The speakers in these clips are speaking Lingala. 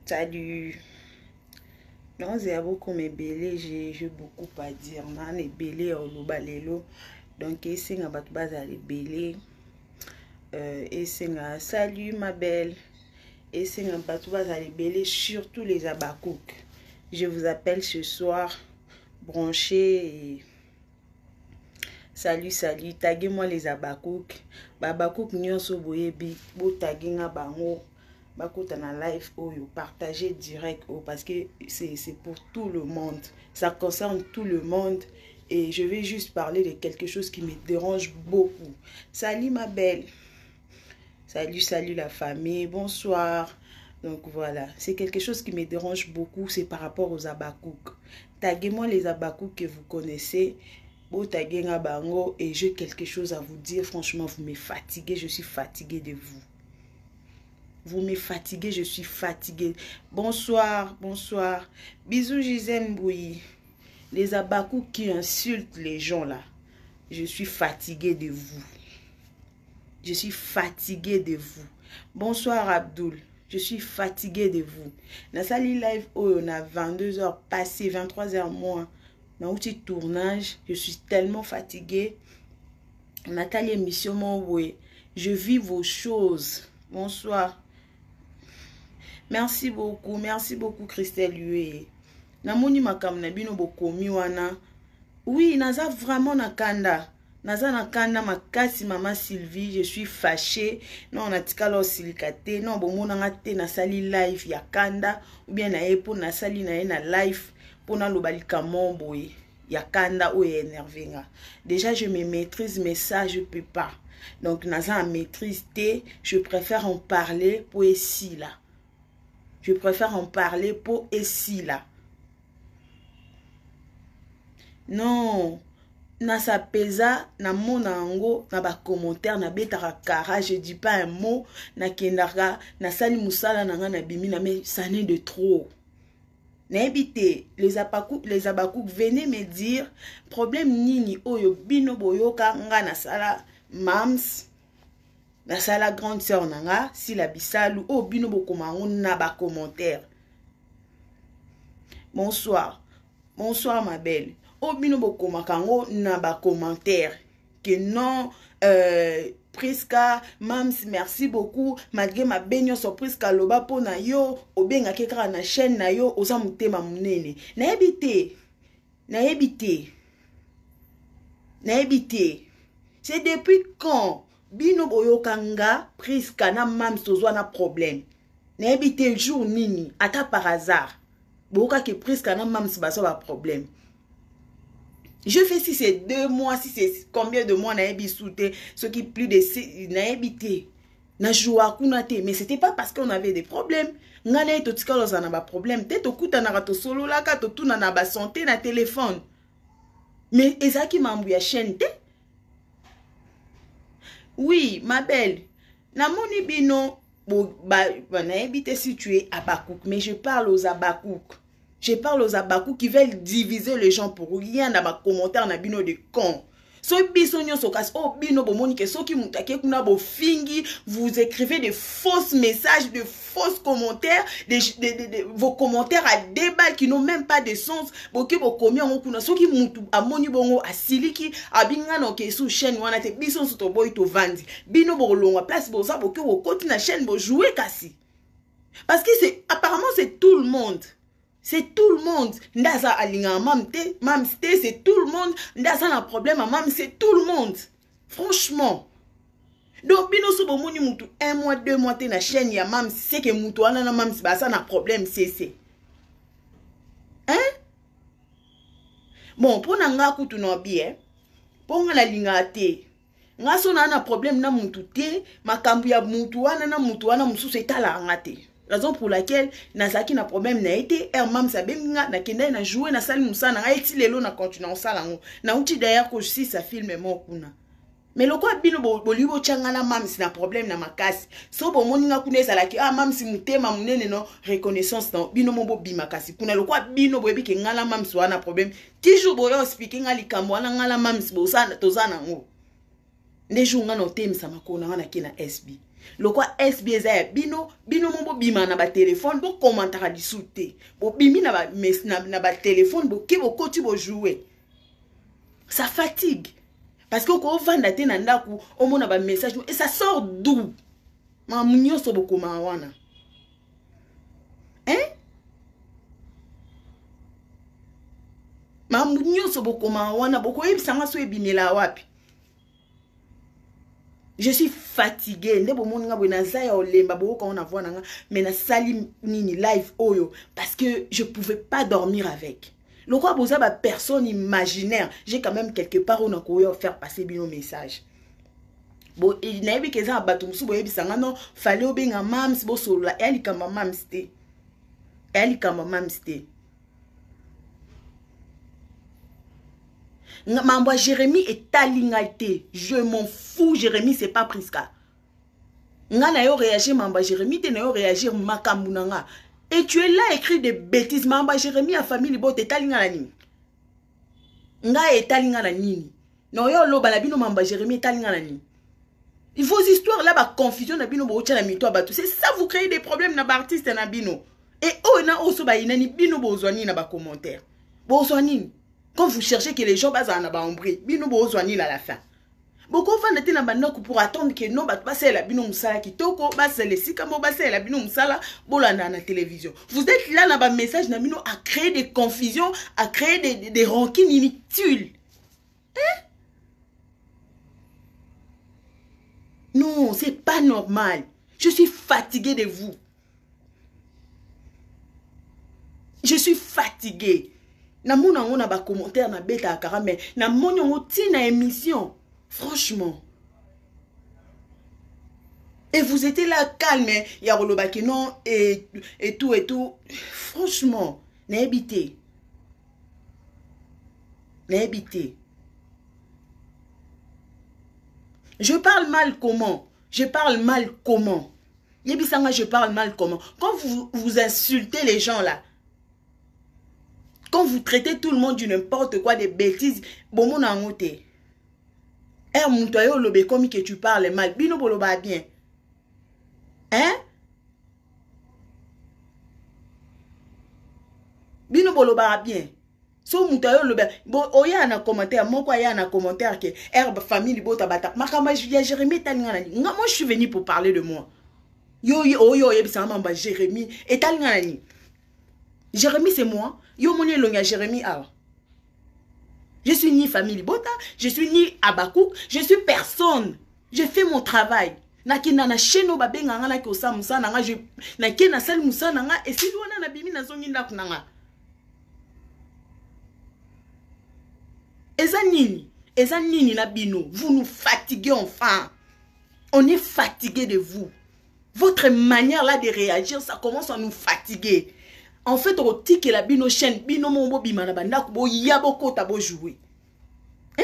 Salut. Non, j'ai beaucoup m'ébélé, j'ai beaucoup à dire. Non, ébélé au lobalelo. Donc, ici, on va tout bas à l'ébélé. Salut ma belle. Ici, on va tout bas à l'ébélé, surtout les abakouk. Je vous appelle ce soir, branché et... Salut, salut. Taguez-moi les abakouk. Babakouk nyonso boyebi. Bo taguez nga bango. Bakota na live oyo. Partagez direct oh, parce que c'est pour tout le monde. Ça concerne tout le monde. Et je vais juste parler de quelque chose qui me dérange beaucoup. Salut ma belle. Salut, salut la famille. Bonsoir. Donc voilà. C'est quelque chose qui me dérange beaucoup. C'est par rapport aux abakouk. Taguez-moi les abakouk que vous connaissez. Bango, et j'ai quelque chose à vous dire. Franchement, vous me fatiguez. Je suis fatiguée de vous. Vous me fatiguez. Je suis fatiguée. Bonsoir. Bonsoir. Bisous, Gisèle Mbouyi. Les abakou qui insultent les gens là. Je suis fatiguée de vous. Je suis fatiguée de vous. Bonsoir, Abdoul. Je suis fatiguée de vous. Nasali live, oh, on a 22h passé, 23h moins. Dans un petit tournage, je suis tellement fatiguée. Nathalie émission mon ouais. Je vis vos choses. Bonsoir. Merci beaucoup Christelle Hué. Namoni makam na bino bokomi wana. Oui, naza vraiment nakanda. Naza nakanda makasi maman Sylvie, je suis fâchée. Non, natika lo silikate. Non, bomona ngate na sali live ya kanda ou bien na epo na sali na live. Pona lobalika momboye ya kanda ou énervé nga. Déjà je me maîtrise mais ça je peux pas. Donc naza en maîtrise té, je préfère en parler pour ici là. Je préfère en parler pour ici là. Non, na sa pesa na monango na ba commentaire na betara kara, je dis pas un mot na kendara na sali musala na nga na bimina mais ça n'est de trop. N'habitez les abakouk venez me dire problème nini oyo bino boyoka nga na sala mams na sala grande sœur nanga si la bisalu o bino bokoma na ba commentaire. Bonsoir. Bonsoir ma belle. O bino bokoma kango na ba commentaire que non Priska, Mams, merci beaucoup. Malgré ma baigno surprise kaloba po na yo, obenga kekara na chaîne na yo, oza mutema munene. Na ebité. C'est depuis quand bino boyo kanga, Priska na Mams tozwa na problème. Na ebité jour nini, ata par hasard. Boka ke Priska na Mams baso ba problème. Je fais si c'est 2 mois, si c'est combien de mois n'a bisouté, ce qui plus de n'a habité. N'a joué à kunate, mais c'était pas parce qu'on avait des problèmes. Ngana to tika loza na ba problème, te to kuta na rato solo la ka to tuna na ba santé na téléphone. Mais ezaki mambuya chaîne te. Oui, ma belle. Na moni bino na habité situé à Bakouk, mais je parle aux Abakouk. Je parle aux abakouk qui veulent diviser les gens pour rien dans ma commentaire na bino de con. So biso nyonso kasi o bino bomoni ke soki mutake kuna bo fingi, vous écrivez de fausses messages, de fausses commentaires, vos commentaires à débat qui n'ont même pas de sens. Boki bo komi on kuna soki mutu amoni bongo asiliki abinga no ke sous chaîne wana te biso to boy to vandi. Bino bo longa place bo za boki bo koti na chaîne bo jouer kasi. Parce que c'est apparemment c'est tout le monde. C'est tout le monde. Ndaza alinga mamte, c'est tout le monde. Ndaza na problème mam, c'est tout le monde. Franchement. Donc bino so bomoni mutu 1 mois 2 mois te na chaîne ya mam, c'est que mutu ana na mam ba ça na problème c'est. Hein? Bon, pour nga kutu no bien. Pour nga la linga te. Nga so na problème na mutu te, makambu ya mutu ana musu se tala ngate. Raison pour laquelle Nazaki na problème na été mam sabenga na kenda na jouer na salle musa na eti lelo na continuer sala ngo na uti d'ailleurs que si ça filme mo kuna mais le quoi bino bolibo changa na mam si na problème na makasi so bo moninga kuna ezala ki mam si mutema munene no reconnaissance na bino mo bo bimakasi kuna le quoi bino boyebi ke ngala mam si wana problème toujours boyo speaking ali kambo na ngala mam si bo sana tozana ngo ndeju nga no temisa makona na kina SB Le quoi SBZ bino mo bima na ba téléphone bo commentaire di souté bo bimi na ba téléphone bo ke bo koti bo jouer ça fatigue parce que ko vanda te na ndaku o mona ba message et ça sort d'où ma munyo so boko ma wana hein ma munyo so boko ma wana boko ebisanga so ebimela wapi. Je suis fatiguée. Ndebo moninga bwena zaya olemba boko on avoa nanga mais na sali nini live oyo parce que je pouvais pas dormir avec. Le quoi boza ba personne imaginaire, j'ai quand même quelque part on a koyo faire passer bien message. Bon il na yebi keza bato musu boyebi sanga non fallait obenga mams bo solo la eli kama mams te. Eli kama mams te. Mambo Jérémy est talingalité. Je m'en fous, Jérémy, c'est pas Priska. Nga na yo réagir, Mambo Jérémy, te na yo réagir, Makamunanga. Et tu es là écrit des bêtises. Mambo Jérémy, a famille, bo te talingala nini. Nga e talingala nini. Non yo lo balabino Mambo Jérémy, talingala nini. Vos histoires là, ba confusion na bino bo tchala mito abatu. C'est ça, vous créez des problèmes na ba artiste na bino. Et oh na oso ba inani bino bo zoni na ba commentaire. Bo zoni. Quand vous cherchez que les gens basent en abambri, bino bo zoni à la fin. Beaucoup fan de na banoko pour attendre que non ba passer la bino musala kitoko, ba c'est les sikamo ba c'est la bino musala bolanda na télévision. Vous êtes là na ba message na bino à créer des confusions, à créer des rancines inutiles. Hein? Non, c'est pas normal. Je suis fatiguée de vous. Je suis fatiguée. Na mona on a ba commentaire na beta akara mais na mona on tina émission franchement et vous étiez là calme ya roloba ki non et tout franchement na habité je parle mal comment Yebisanga je parle mal comment quand vous insultez les gens là. Quand vous traitez tout le monde du n'importe quoi, des bêtises, bon mon angoté. Eh mon toyo lobe comme que tu parles mal, bino boloba bien. Hein? Bino boloba bien. So mon toyo lobe bon oya na commentaire, mon quoi ya na commentaire que herbe famille bota bata. Makama Jérémy talingana. Moi je suis venu pour parler de moi. Yo yebisa mamba Jérémy et talingana. Jérémy c'est moi. Yo moni longa Jérémy alors. Je suis ni famille Bota, je suis ni Abakouk, je suis personne. Je fais mon travail. Nakina na cheno babenga ngana ki osa musa nanga je nakina sali musa nanga et si wana na bimi na zongi ndaku nanga. Eza nini na bino, vous nous fatiguez enfin. On est fatigué de vous. Votre manière là de réagir, ça commence à nous fatiguer. En fait, on tique la bino chaîne, bino mombo bimana banda kubo yaboko tabo jouer. Hein?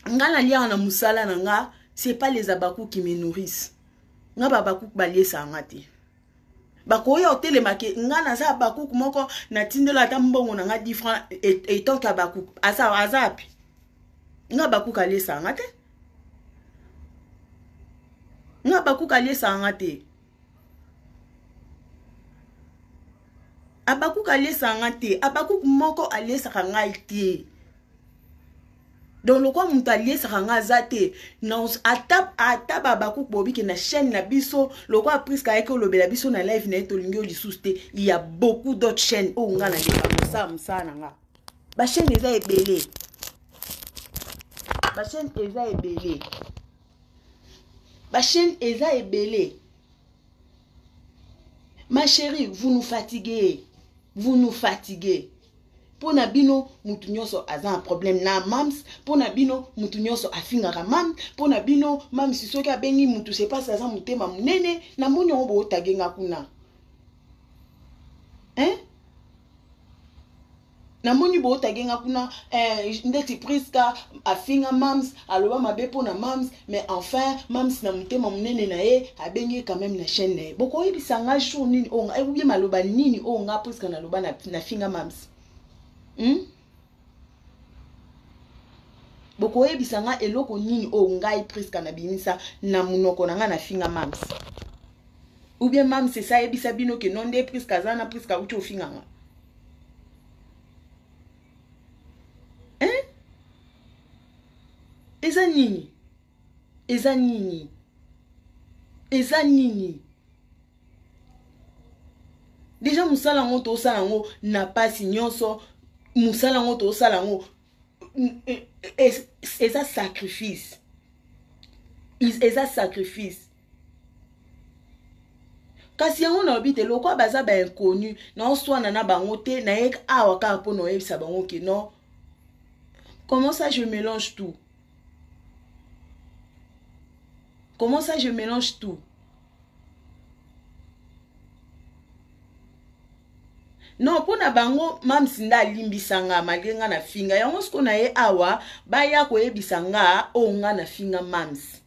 Ngana lia na musala nanga, c'est pas les abakou qui me nourrissent. Nga babakou balie sa ngati. Bako ya hôtel make ngana za abakou moko na tindela ta mbongo nanga 10 francs et tant qu'abakou asa azapi. Nga bakou kale sa ngati. Nga bakou kale sa ngati. Abakou kale sa ngati, abakou moko ale sa ngati. Donc le quoi montalier sera zate non atap abakou bobi que na chaîne na biso le quoi presque que le bela biso na live na to lingio di souste il y a beaucoup d'autres chaînes où nga na ça msa nga ba chaîne eza ebele ba chaîne eza ebele ba chaîne eza ebele ma chérie vous nous fatiguez Pona bino mutu nyonso aza un problème na mams, pona bino mutu nyonso afingaka mam, pona bino mam sisoki abengi mutu se passe aza mutema munene na moni ombo otagenga kuna. Hein? Na moni bo otagenga kuna ndeti priska afinga mams, aloba mabe pona mams, mais enfin mams na mutema munene na ye abengi quand même na chaîne na ye. Boko yebisanga jour nini onga ebuye maloba nini onga priska na loba na finga mams. bokoyebisanga eloko nini o ngai Priska na bimisa na munoko na nga na finga mams. Ou bien mams c'est ça yebisa bino ke non de Priska zana Priska uti ofinga nga. Hein? Eza nini? Eza nini? Eza nini? Déjà musala ngo to sala ngo na pasi nyonso musala ngo to sala ngo eza sacrifice. Eza sacrifice. Kasi yango na obite lokwa baza ba inconnu na oswana na bango te na yek awa ka po no yebisa bango ke non. Comment ça je mélange tout? Comment ça je mélange tout? Non, pour na bango mam sinda limbisanga malgré nga na finga yango sko na ye awa baya ko yebisanga o nga na finga mams.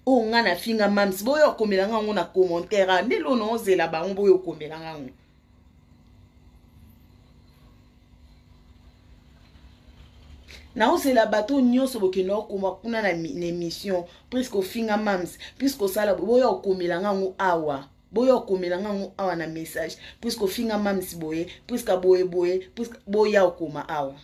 O nga na finga mams boyo komelanga ngo na commentaire ndelo no zela bango boyo komelanga ngo. Na osela bato nyonso bokeno koma kuna na émission presque finga mams puisque sala boyo komelanga ngo awa. Boyo komelanga ngo awa na message puisque finga mams boye puisque boye puisque boya okoma awa.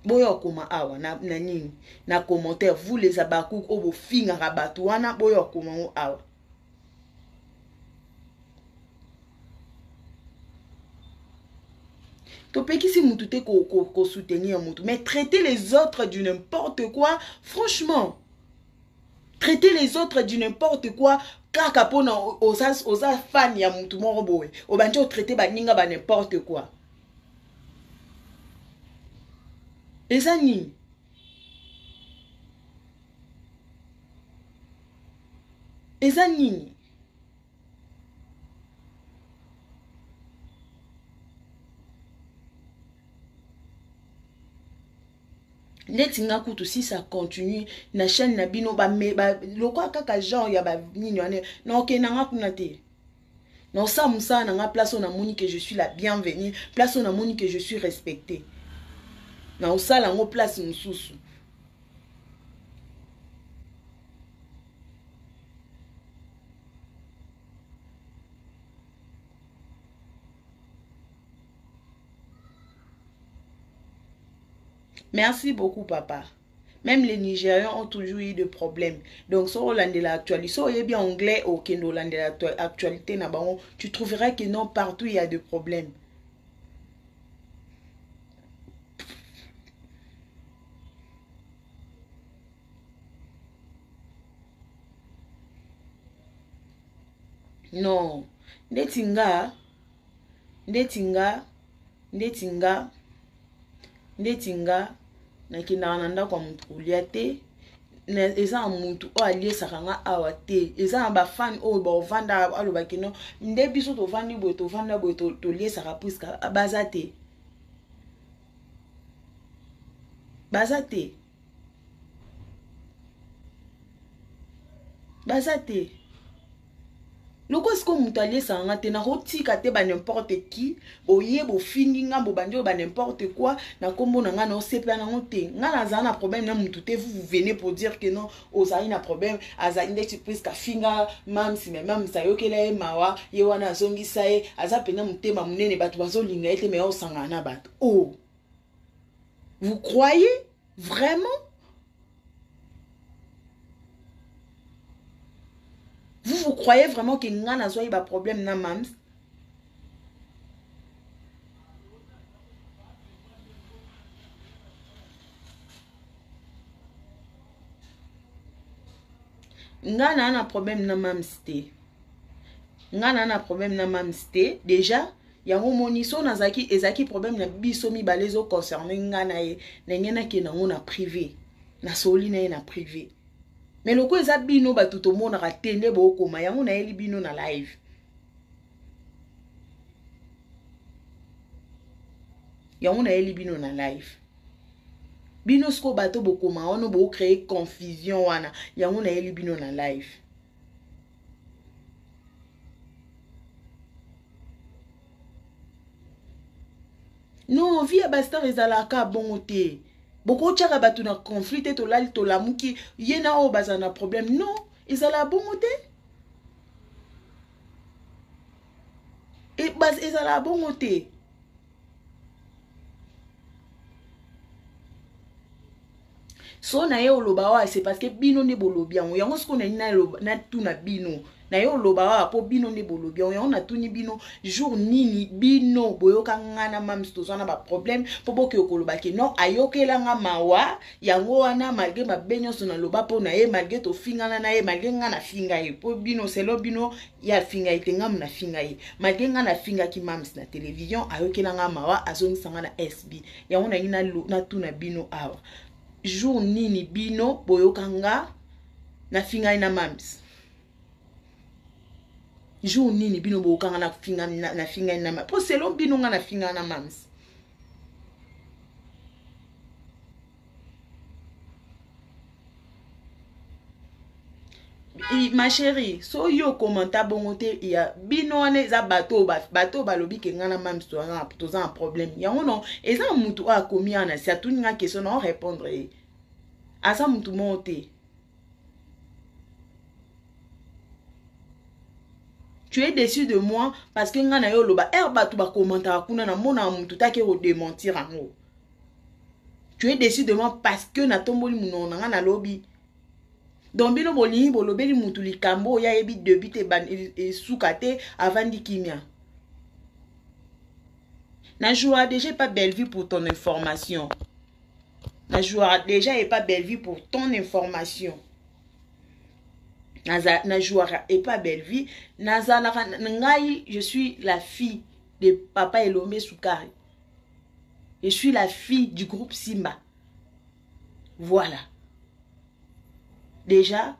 Boyo okoma awa na nini na commentaire vous les abakouk obo finga rabato wana boyo okoma ngo awa. Topeki mutu te ko soutenir mutu mais traiter les autres du n'importe quoi franchement. Traiter les autres du n'importe quoi kaka pona oza fan ya mutu moko boye obanje o traiter baninga ba n'importe quoi. Eza nini? Eza nini? Netinga kutu si ça continue na chaîne na bino ba lokwa kaka genre ya ba nini wane na okenanga kuna te. Non ça musa na nga place on a moni que je suis la bienvenue, place on a moni que je suis respectée. Na osala ngo place mususu. Merci beaucoup, papa. Même les Nigériens ont toujours eu des problèmes. Donc, sur l'actualité, si on bien anglais au Kendo, l'actualité, tu trouveras que non, partout il y a des problèmes. Non. Ndetinga. Na kinanda kwa mutu liate eza mutu o alie sakanga awate eza ba fan o ba vanda alo bakino nde biso to vandi bo to vanda bo to lie saka puska bazate Loko est-ce que mutalie sanga te na rotika te ba n'importe qui boye bo fininga bo banjo ba n'importe quoi na kombo na nga na osepa na ngote nga na za na problème na mutu te vous venez pour dire que non ozayi na problème aza index presque finga mam si même sa yokela mawa ye wana zongisa ye aza pena mutema munene bato bazolinga ete me osanga na bato oh vous croyez vraiment? Vous croyez vraiment que nga na zoyi ba problème na mams? Nga na problème na mams te. Nga na problème na mams te. Déjà, yango moniso na zaki ezaki problème na biso mi balezo concerné nga na ye na ngena ke na ngona privé. Na soli na ye na privé. Mais le coup eza bino batu to mona ka tende bo koma yango na eli bino na live. Yango na eli bino na live. Bino sko bato bo koma ono bo créer confusion wana yango na eli bino na live. Non, via bastar ezalaka bongo te. Boko tchaka batu na conflit to lali to lamuki yena o baza na problème non ezala bongo te e bas ezala bongo te so na ye oloba wa c'est parce que bino ne bolobi yango yango siko na tuna bino na ye oloba wa po bino ne bolobi yango na tuni bino jour nini bino boyoka ngana mams tozana ba problème po boke okoloba ke non ayokelanga mawa yango wana malgré mabenyo so na loba po na ye malgré to fingana na ye malgré ngana finga ye po bino selo bino ya finga ite ngam na finga ye malgré ngana finga ki mams na télévision ayokelanga mawa azongisanga na SB yango na ngina na tuna bino awa jour nini bino boyokanga na finga na mams jour nini bino boyokanga na finga na mams po selon bino nga na finga na mams ma chérie so yo commenta bongo te ya bino ane za bato balobi ke nga na mams toza un problème yango non eza mutu a komi ana si atuni nga question na répondre asa mutu monte. Tu es déçu de moi parce que nga na yo loba batu ba commenta kuna na mona mutu take ro démentir ango. Tu es déçu de moi parce que na tomboli munona nga na lobi. Donc bino boli bolobeli mutu likambo ya yebi debite ban e soukate avant di kimia. Na joie déjà pas belle vie pour ton information. Na joie déjà et pas belle vie pour ton information. Na joie et pas belle vie. Ngai, je suis la fille de Papa Elomé Soukari. Je suis la fille du groupe Simba. Voilà. Déjà,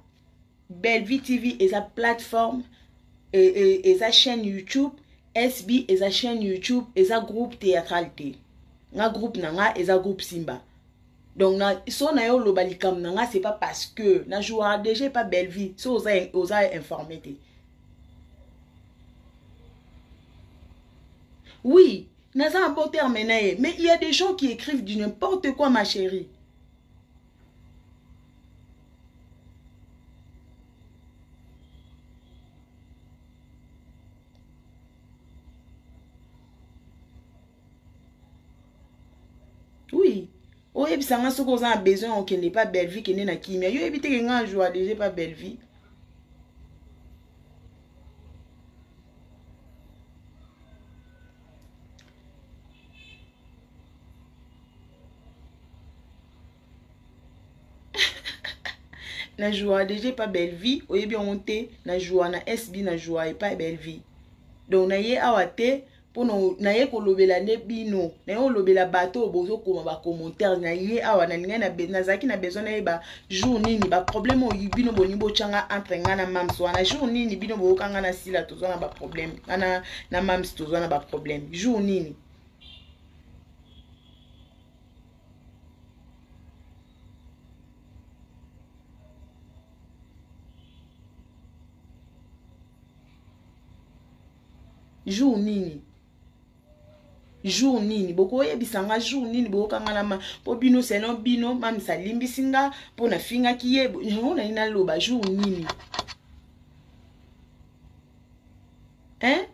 Bellevie TV est sa plateforme et sa chaîne YouTube. SB est sa chaîne YouTube et sa groupe théâtralité. Nga groupe nanga et sa groupe Simba. Donc so na yo lobalikam nanga c'est pas parce que na joie déjà pas Bellevie, so osa informé. Oui, n'a pas un beau terme mais il y a des gens qui écrivent du n'importe quoi ma chérie. Oui. Oh, et puis ça m'a a besoin qu'on n'est pas belle vie, qu'on n'est pas kimia. Yo évite que un jour déjà pas belle vie. Na joie déjà pas belle vie. Oh, et bien on te na joie na SB na joie et pas belle vie. Donc na ye awate. Pono na ye ko lobela ne bino na yo lobela bato bozo koma ba commentaire na ye awa na ninga na zaki na besoin na ba jour nini ba problème o bino boni bo changa entre nga na mams wana jour nini bino bo kanga na sila tozo na ba problème na mams tozo na ba problème jour nini jour nini jour nini boko yebisanga jour nini boko kanga na po bino selon bino mam salimbi singa po na finga kiye na ina loba jour nini hein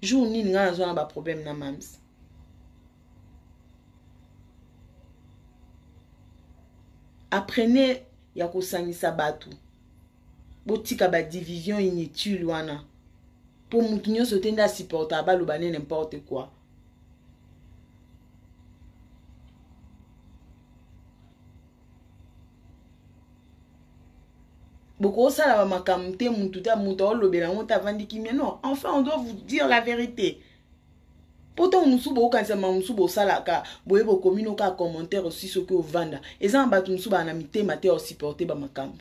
jour nini nga nazo na ba problème na mams apprenez ya kosangisa batu botika ba division inutile wana. Pour moutinho se tende à supporter à l'oubané n'importe quoi. Beaucoup ça la makamte moututa mouta lobela monta vandi kimia non. Enfin on doit vous dire la vérité. Pourtant nous soubo quand ça m'a soubo salaka boye bo komino ka commentaire aussi ce que au vanda. Et ça en bas nous souba na mité maté au supporter ba makam.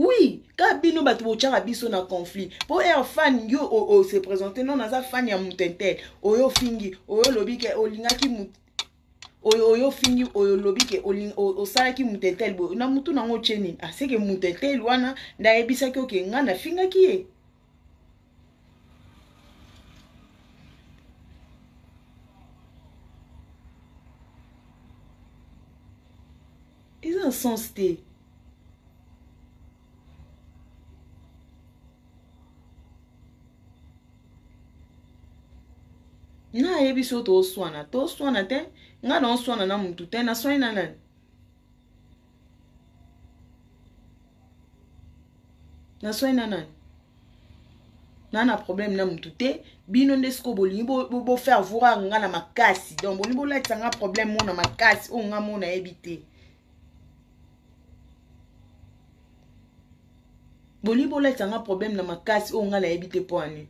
Oui, quand bino batu bochara biso na conflit. Pour un fan yo se présenter non naza fan ya mutentel. Oyo fingi, oyo lobi ke olinga ki mut. oyo fingi oyo lobi ke osalaki mutetel bo na mutu nango cheni aseke mutetel wana ndayebisaki oke nga nafingaki ye. eza un sens te. Na yebi so to swana te nga na swana na mutu te na swani na nani. Na swani na nani. Na problème na mutu te bino ndesko bolingi bo faire voir nga na makasi donc bolingi bolatisa nga problème mo na makasi o nga mo na yebi te. Bolingi bolatisa nga problème na makasi o nga na yebi te po ani.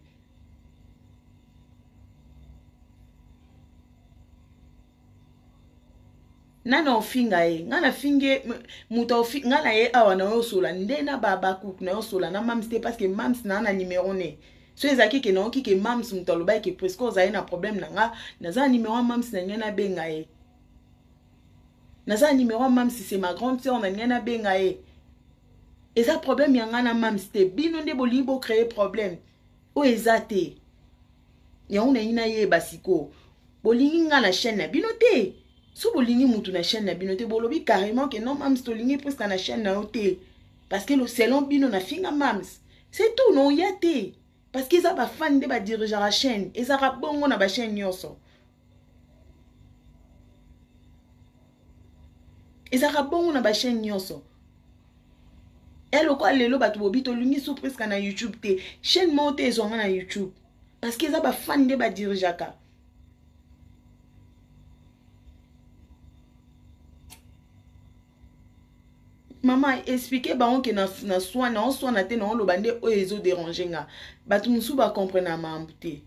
Nana ofinga ye nga na finge muto nga na ye awa na yo sola nde na baba cook na yo sola na mams te parce que mams na numéro ne so ezaki ke na oki ke mams muto aloba ke presque ozaye na problème na nga naza numéro mams na ngena benga ye naza numéro mams c'est ma grande sœur na ngena benga ye eza problème ya nga na mams te bino nde bolingi bo créer problème o eza te ya una ina ye basiko bolingi nga na chaîne na bino te. So bolingi mutu na chaîne na bino te bolobi carrément que non mams tolingi presque na chaîne na yote parce que le selon bino na finga mams c'est tout non yate parce que ça ba fan de ba dirigeant la chaîne et ça ra bongo na ba chaîne nyoso et ça ra bongo na ba chaîne nyoso elo ko lelo batu bobi tolingi so presque na YouTube te chaîne monte ezonga na YouTube parce que ça ba fan de ba dirigeant ka. Maman expliquer bango ke na soin na soin na te na lo bande o ezo déranger nga batu musu ba comprendre ma ambuté.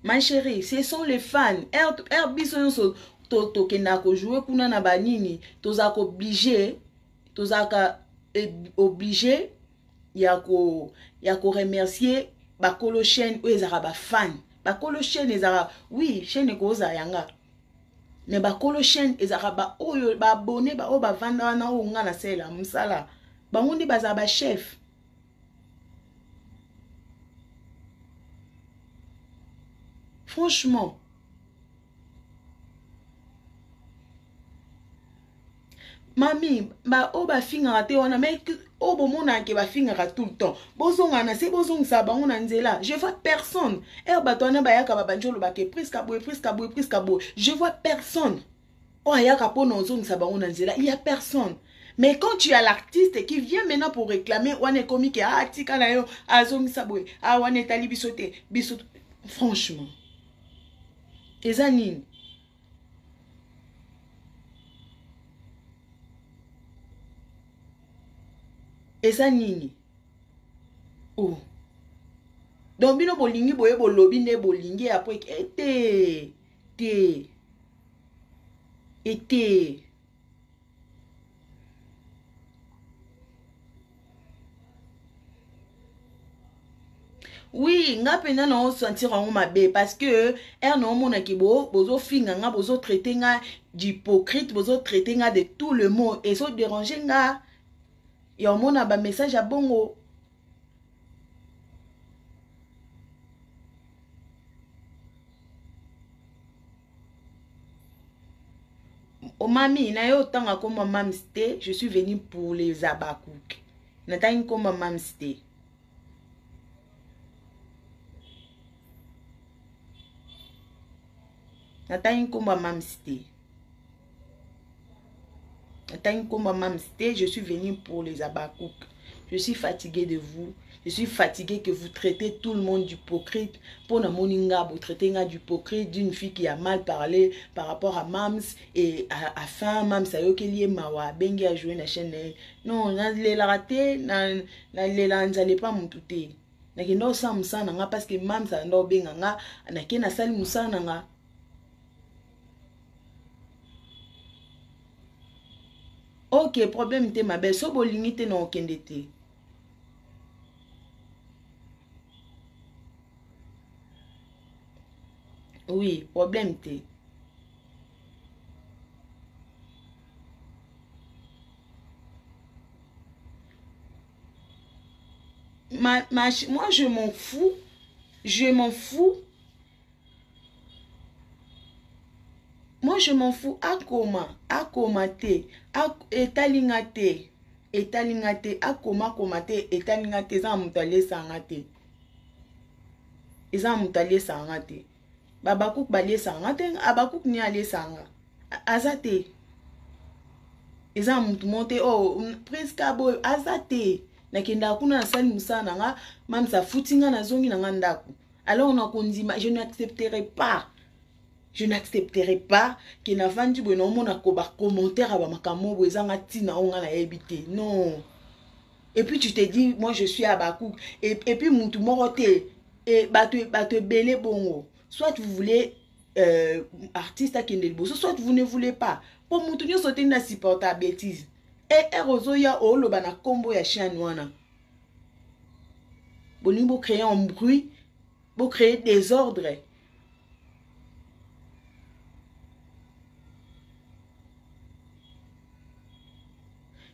Ma chérie, ce sont les fans. Biso so to kenda ko jouer kuna na banini, toza ko obligé, toza ka obligé ya ko remercier bakolo chaîne ou ezara ba fan. Bakolo chaîne ezara oui, chaîne ko za yanga. Mais bakolo chaîne ezara ba oyo ba abonné ba o ba vanda na o nga na sela musala. Ba ngundi baza ba chef. Franchement, mami, ba o ba finga te wana mais o bo mona ke ba finga tout le temps. Bozonga na se bozong sa ba ngona nzela. Je vois personne. Batona ba yaka ba banjolo ba ke presque boy. Je vois personne. Oh yaka pono zong sa ba ngona nzela. Il y a personne. Mais quand tu as l'artiste qui vient maintenant pour réclamer wane comique tika na yo azong sa boy. Wane tali bisote. Franchement. Eza nini? Eza nini? Oh. Donc bino bolingi boye bolobi ne bolingi après été. Oui, nga pena na on sentir en mabe parce que non mona ki bozo finga nga bozo traiter nga d'hypocrite, bozo traiter nga de tout le monde et so déranger nga ya mona ba message à bongo. O mami na yo tanga comme mamsté, je suis venue pour les abakouk. Na tanga comme mamsté. Nathalie Komba Mamsité. Je suis venue pour les abakouk. Je suis fatiguée de vous. Je suis fatiguée que vous traitez tout le monde d'hypocrite. Pour na moninga, vous traitez d'hypocrite d'une fille qui a mal parlé par rapport à Mams et à fin Mams a yo lié mawa bengi a joué na chaîne. Non, na le raté, na le lanzale pas mon touté. Na kendo sa musana nga parce que Mams a ndo benga nga na kena sali musana nga. Ok, problème te ma belle. So bolingi te na okende te. Oui, problème te. Moi, je m'en fous. Je m'en fous. Moi, je m'en fous. Akoma te. Etalinga te. Etalinga te. Akoma te. Etalinga te. Eza mutale sanga te. Eza mutale sanga te. Babakuk bale sanga te. Abakuk ni ale sanga. Azate. Eza mutu monte. Oh, Prince Kabo. Azate. Nakenda kuna na sali musana nga. Mamsa footinga na zongi na nga ndaku. Alors on a kondima. Je n'accepterai pas. Je n'accepterai pas que na vandi bo no mona ko ba commentaire ba makamo bo ezanga tina onga na ebité. Non. Et puis tu te dis moi je suis à Bakouk et puis mutu morote et bato belé bongo. Soit vous voulez artiste à Kendel Bosso, soit vous ne voulez pas. Pour mutu nyo sauter na supporter bêtise. Et erozo ya o lo bana combo ya chien wana. Boni bo créer un bruit, bo créer désordre.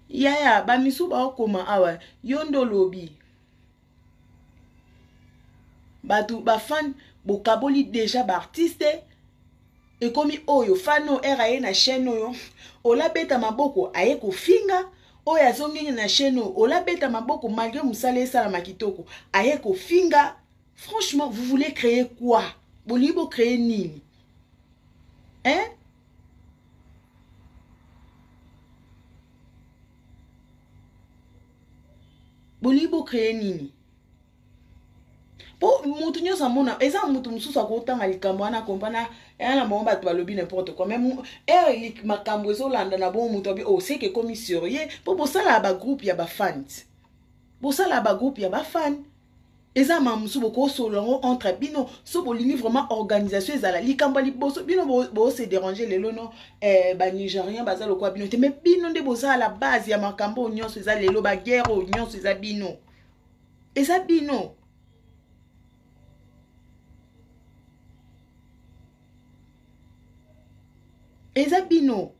Yaya, ba misu ba okoma awa, yondo lobi. Batu ba fan, bo kaboli déjà ba artiste. Et comme oyo fano eraye na chaîne oyo, ola beta maboko aye ko finga, oya zongi na chaîne ola beta maboko malgré musale sala makitoko, aye ko finga. Franchement, vous voulez créer quoi? Bolibo créer nini? Hein? Bolibo créer nini? Po mutu nyosa mona eza mutu mususu akotanga likambo wana kompana yana momba to balobi n'importe quoi même makambo ezolanda na bon mutu abi oh c'est que comme sérieux po bosala ba groupe ya ba fans. Bosala ba groupe ya ba fan. Eza mamusu boko solongo entre bino so bolingi vraiment organisation ezala likambo liboso bino bo se déranger lelo no ba Nigérien bazalo kwa bino te mais bino nde bosala la base ya makambo nyonso eza lelo ba guerre nyonso eza bino. Eza bino. Eza bino.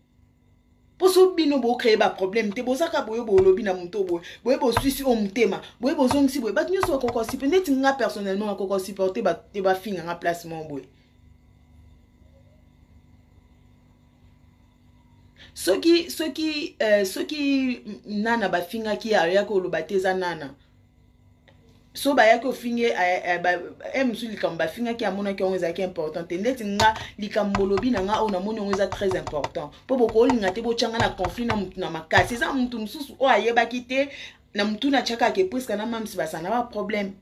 Poso bino bo créer ba problème te bozaka boyo bo lobi na muto boyo boyo bo suisi o mutema boyo bo zongisi boyo bat nyoso ko supporter net nga personnellement ko supporter ba te ba finga nga placement boyo. Soki nana ba finga ki ya ko lo bateza nana. So ba yako finge msu likamba finga ki amona ki onza ki important ndeti nga likambo lobi na nga ona moni onza très important po boko linga te bo changa na conflit na mutu na makasi eza mutu msusu o ayeba kite na mutu na chaka ke presque na mamsi basana ba problème.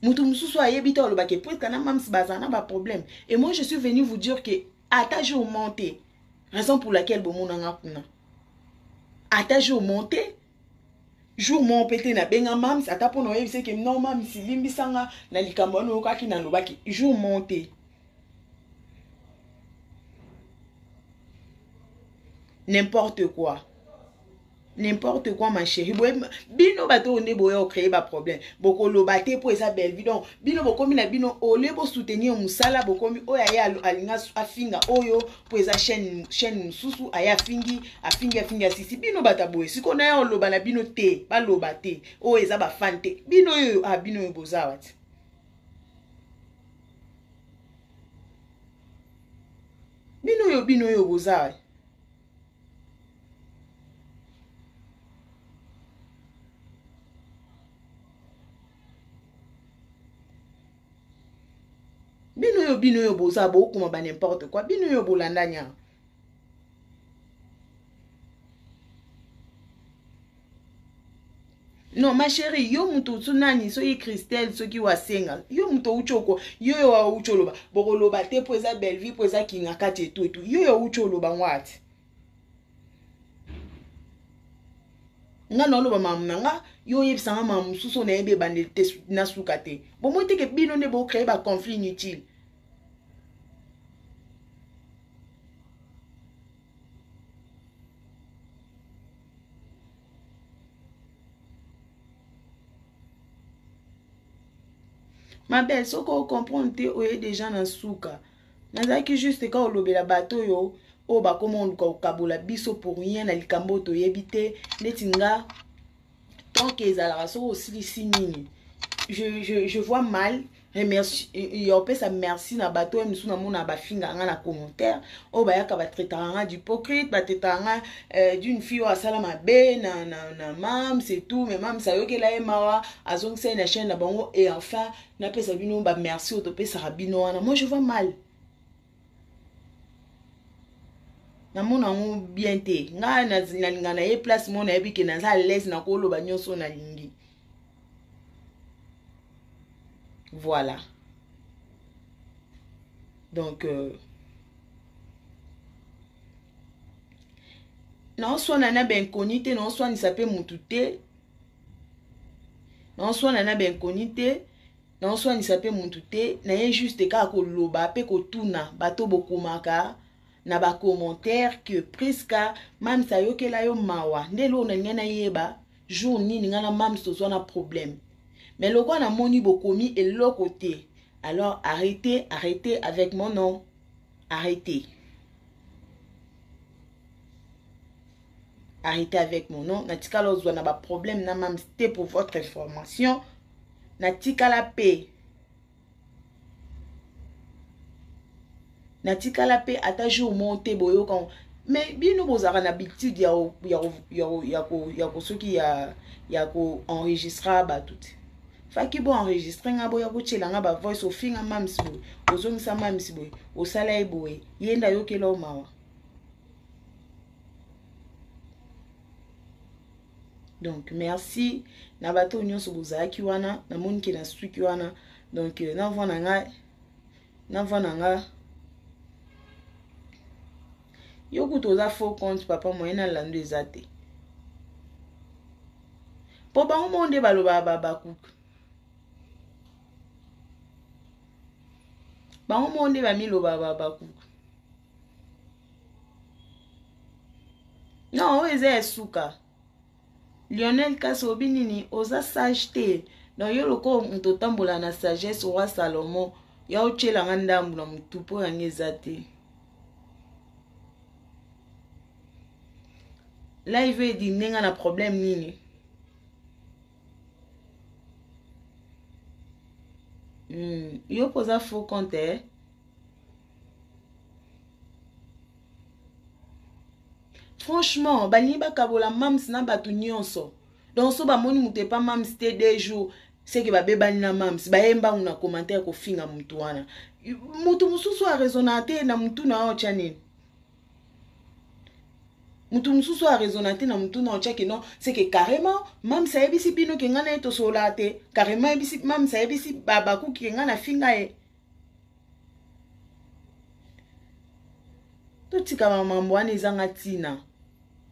Mutu msusu ayebi te oloba ke presque na mamsi basana ba problème. Et moi je suis venu vous dire que attache au monter. Raison pour laquelle bon monanga kuna. Attache au monter. Jour mon pété na benga mams ata po no yebise ke non mam si limbisanga na likambo no kaki na lobaki. Jour monter. N'importe quoi. N'importe quoi ma chérie. Bino bato onde boyo créer ba problème. Boko lobate pour esa belle vie donc bino bokomi na bino ole bo soutenir musala bokomi oya ya alinga afinga oyo pour esa chaîne mususu aya afingi sisi bino bata boye siko na yo loba na bino te ba lobate o eza ba fan te bino yo bino yo bozawati. Bino yo bozawati. Bino yo boza bo kuma ba n'importe quoi bino yo bolanda nya. Non ma chérie yo muto tsunani so yi Christelle so ki wasenga yo muto uchoko yo wa ucholoba boko loba te po eza belle vie po eza kinga kati etu yo ucholoba ngwati nga no loba mamnanga yo yebisanga mamu suso na ebe bande te na suka te bo mo te ke bino ne bo créer ba conflit inutile. Ma belle, ce qu'on comprend, oye des gens dans souka. Nazaki juste quand on lobe la bateau yo, oh bah comment on kabola biso pour rien na likambo to yebite, netinga tant qu'ils a la raison aussi ici nini. Je vois mal. Remercie, il peut ça merci na bateau et na mon abafinga na commentaire. Oh bah yaka ba traitanga d'hypocrite, ba traitanga d'une fille à salama be na mam c'est tout mais mam ça yo ke la emawa azong c'est na chaîne na bango et enfin na pe ça bino ba merci au topé ça rabino wana. Moi je vois mal. Na mon ango bien te. Nga na na ye place mon na yebi ke na za l'aise na ko lo ba nyonso na lingi. Voilà. Donc, non soit nana ben conité, non soit ni sapé mutute, non soit nana ben conité, non soit ni sapé mutute, na ye juste ka ko loba pe ko tuna bato bokomaka na ba commentaire que presque mam sa yo ke la yo mawa ndelo na ngana yeba jour nini ngana mam so na problème. Mais le quoi na moni bokomi et l'autre côté. Alors arrêtez avec mon nom. Arrêtez. Arrêtez avec mon nom. Natika lo zwa na ba problème na mam c'était pour votre information. Natika la paix. Natika la paix ata jour monter boyo quand mais bino bozara na habitude ya ko soki ya ko enregistrer ba tout. Faki bo enregistrer nga boya ko chela nga ba voice au finga mam sibo. Ozongisa mam sibo. Osala eboye. Yenda yokela o mawa. Donc merci na bato nyonso bozaki wana na moni ke na suki wana donc na vona nga yoku toza faux compte papa moyen na lando ezate po bango monde baloba bakuku bango monde bamiloba bakuku non eza esuka Lionel Kasso binini oza sage te donc yo loko muto tambola na sagesse roi Salomon ya ochela nga ndambu na mutu po yango eza te live edi ndenga na problème nini yo poza faux compte franchement balingi bakabola mams na bato nyonso donc so bamoni mutu epa mams te 2 jours seke babebani na mams bayembangu na commentaire kofinga mutu wana mutu mosusu arezona te na mutu na otya nini mutu mosusu arezona te na mutu na otya ke non seke carrément mams ayebisi bino ke nga na ye tosola te carrément mams ayebisi bakuki ke nga na finga ye totika bamambo wana ezanga ntina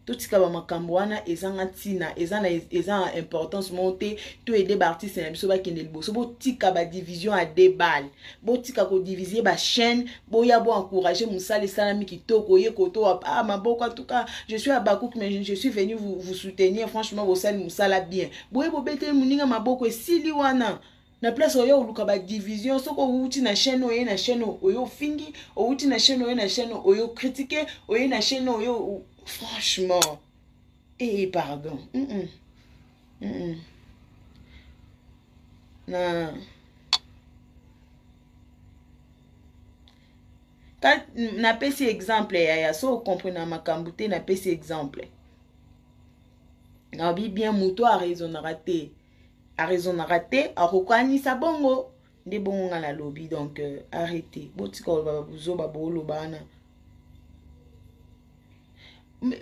totika bamakambo wana ezanga ntina eza importance monte to ede baartiste na biso bakende liboso botika badivision ya 2 balles botika kodivisie bachaîne boya boencourage mosala esalami kitoko oye koto maboko en tout cas je suis à Bakouk mais je suis venu vous soutenir franchement bosali mosala bien boye bobeteli moninga maboko esili wana na place oyo oluka ba division soko outi na chaîne oyo na chaîne oyo fingi outi na chaîne oyo na chaîne oyo critiquer oyo na chaîne oyo franchement pardon na pesi exemple ya so comprendre makambo te na pesi exemple na bi bien muto a raisonnera te akokanisa bongo nde bongo nga na lobi donc arrêtez botika babuzoba bolobana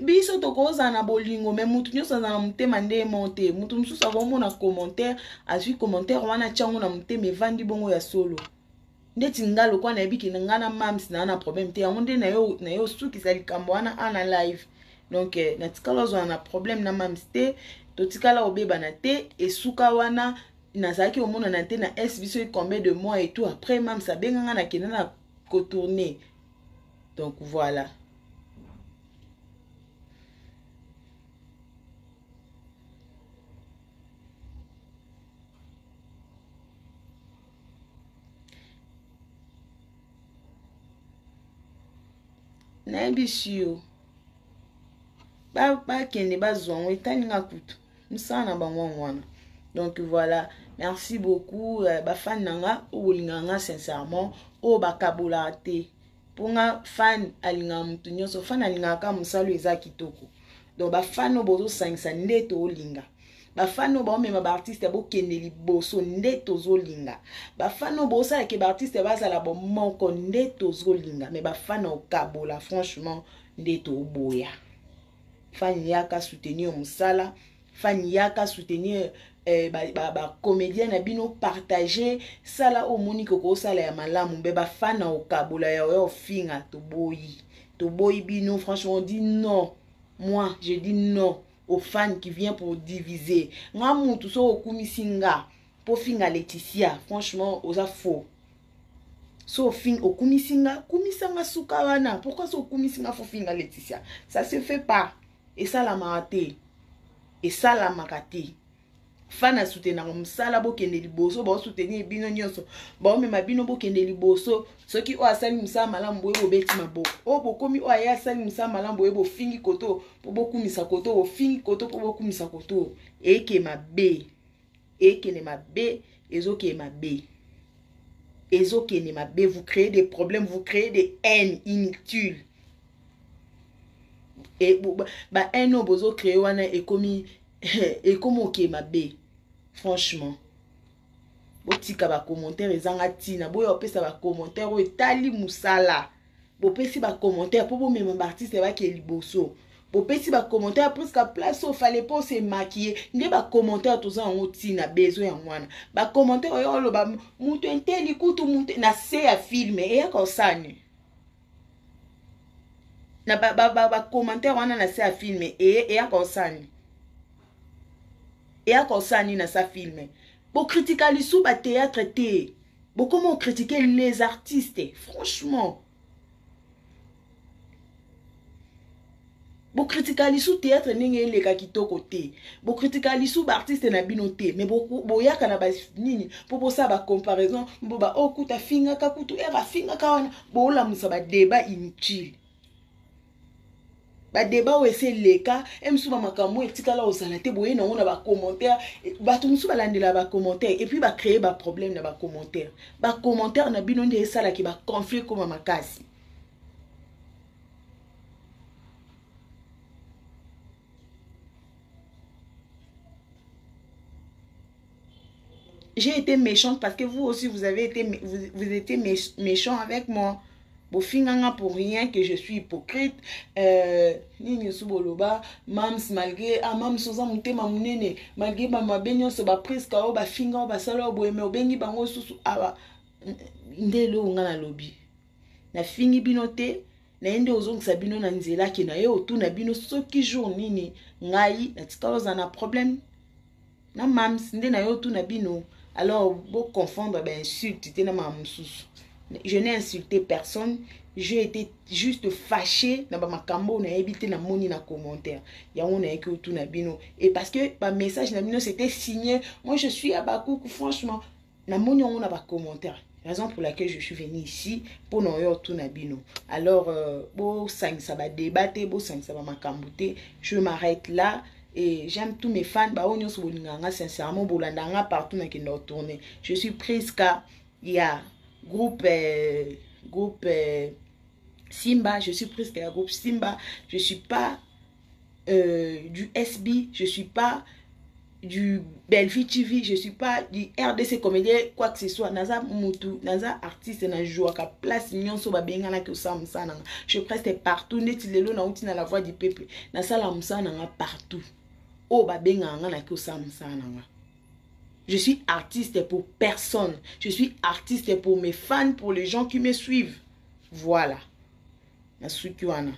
biso tokozala na bolingo me mutu nyonso aza na motema nde monte mutu mosusu akomona commentaire azwi commentaire wana tiango na motema evandi bongo ya solo ndeti nga lokwa nayebi ke nga na mams na problème te yango nde na yo sukisa likambo wana ana live donc natikala ozala na problème na mams te totikala obebana te esuka wana nazalaki omonana te na es biso combien de mois et tout après mams abenganga nakende na kotourner donc voilà Naibisio. Ba kende bazongo etalinga kutu. Musana bangwana. Donc voilà, merci beaucoup ba fan nanga olinganga sincèrement o bakabola te. Ponga fan alinga mutu nyonso fan alinga ka musalo eza kitoko. Donc ba fan no bozo sangisa ndeto olinga. Ba fan no ba mema ba artiste bo kende liboso ndeto zolinga. Ba fan no bo sala ke ba artiste bazala bo moko ndeto zolinga, mais ba fan o kabola franchement ndeto oboya. Fan yaka soutenir musala, fan yaka soutenir comédien na bino partager sala o monique ko sala ya malamu be ba fan o kabola ya o finga to boyi bino. Franchement on dit non. Moi je dis non aux fans qui viennent pour diviser. Nga mutu so okumisinga po finga Laetitia, franchement oza faux. So fin okumisinga kumisanga suka wana, pourquoi so okumisinga fo finga Laetitia? Ça se fait pas. Et ça la maraté. Et ça la makate. Fan a soutenir msala bo kende liboso, ba soutenir bino nyonso. Ba o mema bino bo kende liboso. Soki o asali msala malamu bo ebo beti mabo. O bo komi o aya asali msala malamu bo ebo fingi koto, po bo kumisa koto, bo fingi koto po bo kumisa koto. Eke mabe. Eke ne mabe, ezoke mabe. Ezoke ne mabe, vous créez des problèmes, vous créez des haines inutiles. Et bah un no bozo créé wana et comme ok mabe. Franchement botika ba commentaire ezanga tina boyo opesa ba commentaire o etali musala bo pesi ba commentaire po bo mema ba artiste ba ke liboso bo pesi ba commentaire presque place au fallait pas se maquiller nde ba commentaire toza ngo tina bezo ya mwana ba commentaire yo lo ba mutu enteli kutu mutu na se ya filme e ya kosani na ba commentaire wana na se ya filme e ya kosani et à Korsani na sa film. Pour critiquer les sous théâtre té. Pour comment critiquer les artistes, franchement. Pour critiquer les sous théâtre n'engé les kakito côté. Pour critiquer les sous artistes na binoté. Mais pour ya kana ba nini. Pour ça ba comparaison. Pour ba oh kuta finga kakutu era finga kawana. Pour la musa ba débat inutile. Ba débat wese leka emsuba makambo etikala osalate boye na ona ba commentaire ba tumsu balandela ba commentaire et puis ba créer ba problème na ba commentaire na bino nde sala ki ba conflit comme makasi. J'ai été méchante parce que vous aussi vous avez été vous étiez méchant avec moi. Bofinganga pour rien que je suis hypocrite. Nini suboloba mams malgré mams soza mutema munene malgré ba mabenyo so ba presque o ba finga o ba sala o boyeme o bengi bango susu aba ndelo ngana lobby na fingi binote na ende ozongisa bino na nzela ke na yo tu na bino soki jour nini ngai na tikaloza na problème na mams nde na yo tu na bino. Alors bo confondre ba insulte te na mamsusu. Je n'ai insulté personne. J'ai été juste fâché. Na ba makambo na ebité na moni na commentaire. Ya on a écrit tout na bino. Et parce que ba message na bino c'était signé. Moi je suis à Bakouk franchement. Na moni on a ba commentaire. Raison pour laquelle je suis venu ici pour no yo tout na bino. Alors bo sang ça va débattre, bo sang ça va makambo te. Je m'arrête là. Et j'aime tous mes fans. Ba onyo so bolinganga sincèrement bolandanga partout na kendo tourner. Je suis Priska. Il y a groupe Simba, je suis presque à groupe Simba, je suis pas du SB, je suis pas du Belfi TV, je suis pas du RDC comédien, quoi que ce soit. Naza mutu, naza artiste na joie ka place nyonso ba benga na ke osam sana. Je preste partout, neti lelo na uti na la voix du peuple. Na sala musana nga partout. O ba benga nga na ke osam sana nga. Je suis artiste pour personne. Je suis artiste pour mes fans, pour les gens qui me suivent. Voilà. Na sukiwana.